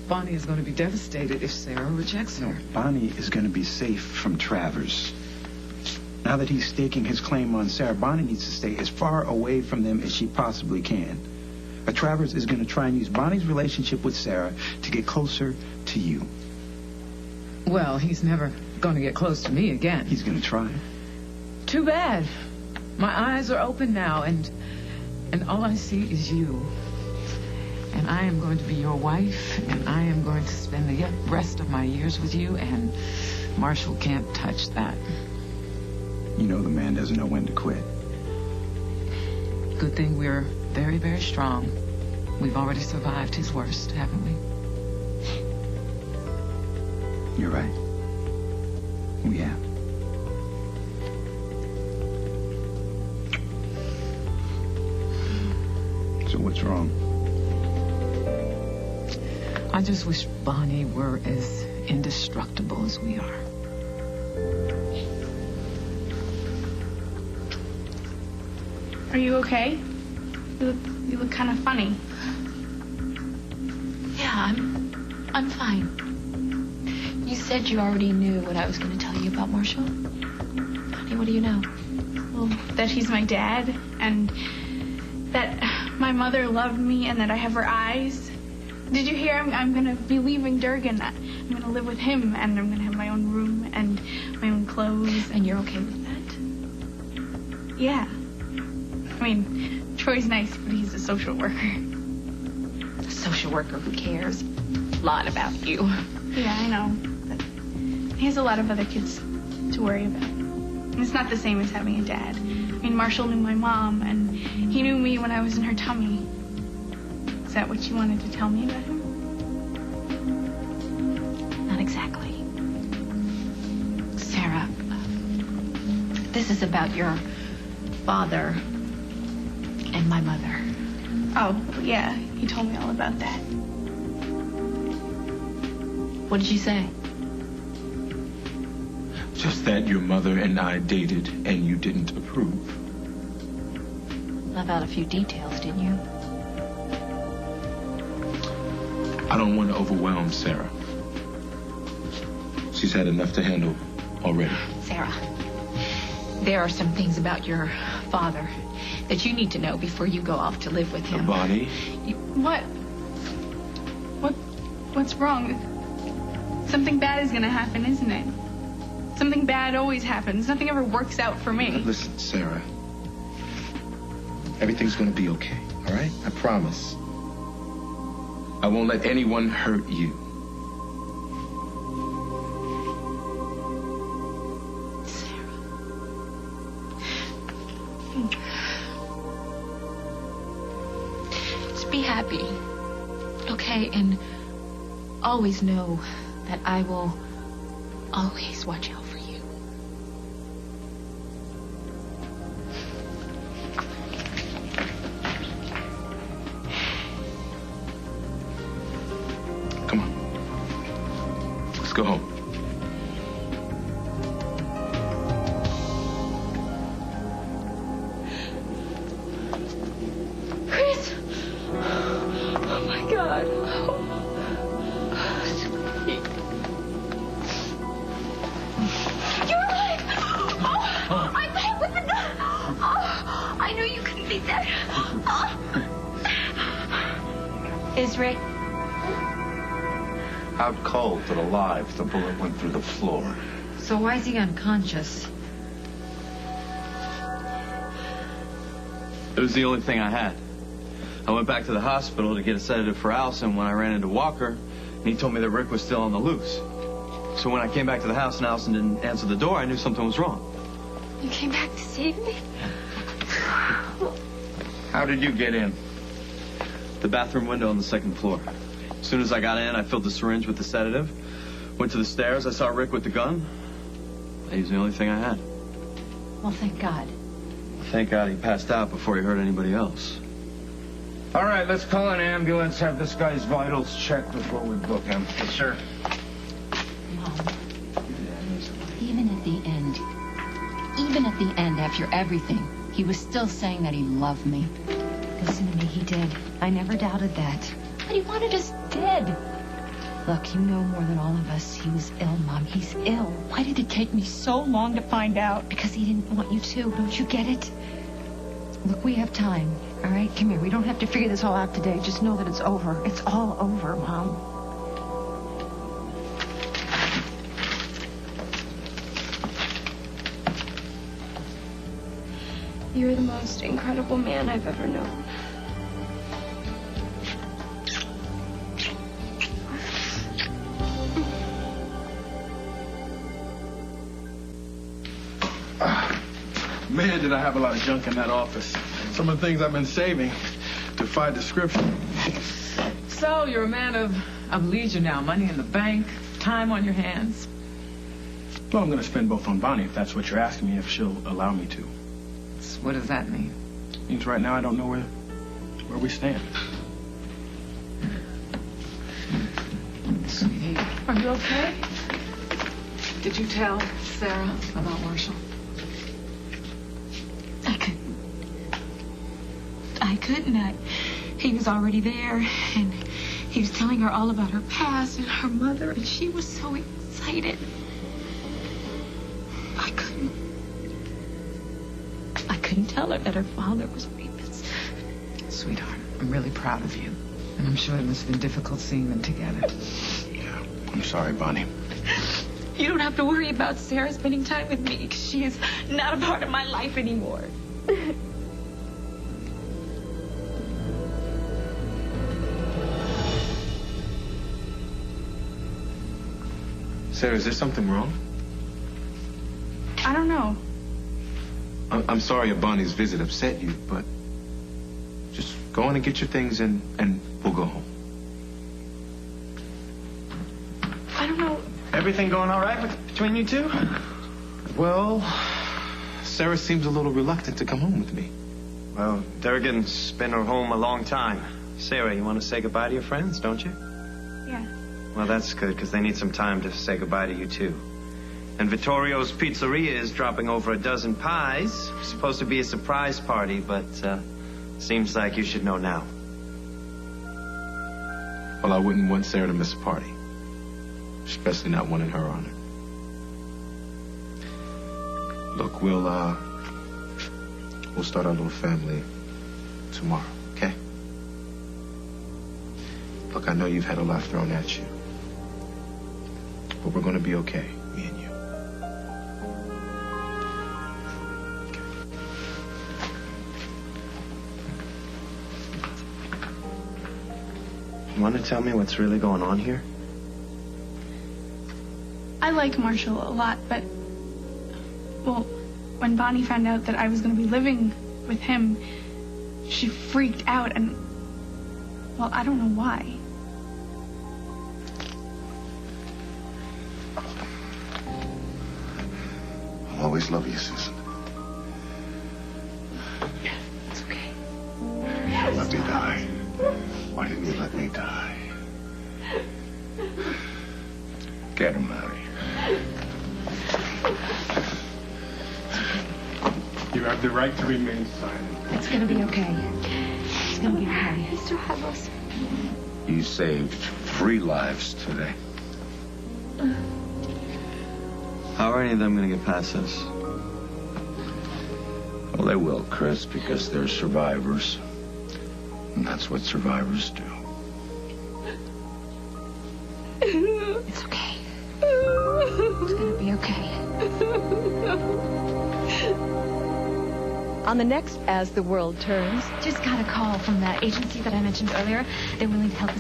Bonnie is going to be devastated if Sarah rejects her. No, Bonnie is going to be safe from Travers. Now that he's staking his claim on Sarah, Bonnie needs to stay as far away from them as she possibly can. Travers is going to try and use Bonnie's relationship with Sarah to get closer to you. Well, he's never going to get close to me again. He's going to try. Too bad. My eyes are open now, and all I see is you. And I am going to be your wife, and I am going to spend the rest of my years with you, and Marshall can't touch that. You know the man doesn't know when to quit. Good thing we're very, very strong. We've already survived his worst, haven't we? You're right. We have. So what's wrong? I just wish Bonnie were as indestructible as we are. Are you okay? You look kind of funny. Yeah, I'm fine. You said you already knew what I was going to tell you about Marshall. Honey, what do you know? Well, that he's my dad, and that my mother loved me, and that I have her eyes. Did you hear? I'm going to be leaving Durgan. I'm going to live with him, and I'm going to have my own room and my own clothes. And you're okay with that? Yeah. I mean, Troy's nice, but he's a social worker. A social worker who cares a lot about you. Yeah, I know. But he has a lot of other kids to worry about. And it's not the same as having a dad. I mean, Marshall knew my mom, and he knew me when I was in her tummy. Is that what you wanted to tell me about him? Not exactly. Sarah, this is about your father and my mother. Oh, yeah, he told me all about that. What did you say? Just that your mother and I dated and you didn't approve. Left out a few details, didn't you? I don't want to overwhelm Sarah. She's had enough to handle already. Sarah, there are some things about your father that you need to know before you go off to live with him. Bonnie? What's wrong? Something bad is gonna happen, isn't it? Something bad always happens. Nothing ever works out for me. Listen, Sarah. Everything's gonna be okay, all right? I promise. I won't let anyone hurt you. Be happy, okay? And always know that I will always watch out for you. Come on. Let's go home. Rick? Out cold but alive. The bullet went through the floor. So why is he unconscious? It was the only thing I had. I went back to the hospital to get a sedative for Alison when I ran into Walker, and he told me that Rick was still on the loose. So when I came back to the house and Alison didn't answer the door, I knew something was wrong. You came back to save me? How did you get in? The bathroom window on the second floor. As soon as I got in, I filled the syringe with the sedative. Went to the stairs. I saw Rick with the gun. He was the only thing I had. Well, thank God. Thank God he passed out before he hurt anybody else. All right, let's call an ambulance, have this guy's vitals checked before we book him. Yes, sir. Mom, even at the end, after everything, he was still saying that he loved me. Listen to me, he did. I never doubted that. But he wanted us dead. Look, you know more than all of us. He was ill, Mom. He's ill. Why did it take me so long to find out? Because he didn't want you to. Don't you get it? Look, we have time, all right? Come here. We don't have to figure this all out today. Just know that it's over. It's all over, Mom. You're the most incredible man I've ever known. Man, did I have a lot of junk in that office. Some of the things I've been saving defy description. So you're a man of leisure now. Money in the bank, time on your hands. Well, I'm going to spend both on Bonnie, if that's what you're asking me, if she'll allow me to. So what does that mean? It means right now I don't know where we stand. Sweetie, are you okay? Did you tell Sarah about Marshall? I couldn't. He was already there, and he was telling her all about her past and her mother, and she was so excited. I couldn't tell her that her father was a rapist. Sweetheart, I'm really proud of you. And I'm sure it must have been difficult seeing them together. Yeah, I'm sorry, Bonnie. You don't have to worry about Sarah spending time with me, because she is not a part of my life anymore. Sarah, is there something wrong? I don't know. I'm sorry if Bonnie's visit upset you, but just go on and get your things and we'll go home. I don't know. Everything going all right between you two? Well, Sarah seems a little reluctant to come home with me. Well, Durgan's been her home a long time. Sarah, you want to say goodbye to your friends, don't you? Yeah. Well, that's good, because they need some time to say goodbye to you, too. And Vittorio's Pizzeria is dropping over a dozen pies. It's supposed to be a surprise party, but seems like you should know now. Well, I wouldn't want Sarah to miss a party, especially not one in her honor. Look, we'll start our little family tomorrow, okay? Look, I know you've had a lot thrown at you, but we're going to be okay, me and you. You want to tell me what's really going on here? I like Marshall a lot, but... Well, when Bonnie found out that I was going to be living with him, she freaked out and... Well, I don't know why. I'll always love you, Susan. It's okay. Let me die. Why didn't you let me die? Get him, Larry. You have the right to remain silent. It's gonna be okay. It's gonna be okay. He still has us. You saved 3 lives today. How are any of them going to get past this? Well, they will, Chris, because they're survivors. And that's what survivors do. It's okay. It's gonna be okay. On the next As the World Turns... Just got a call from that agency that I mentioned earlier. They're willing to help us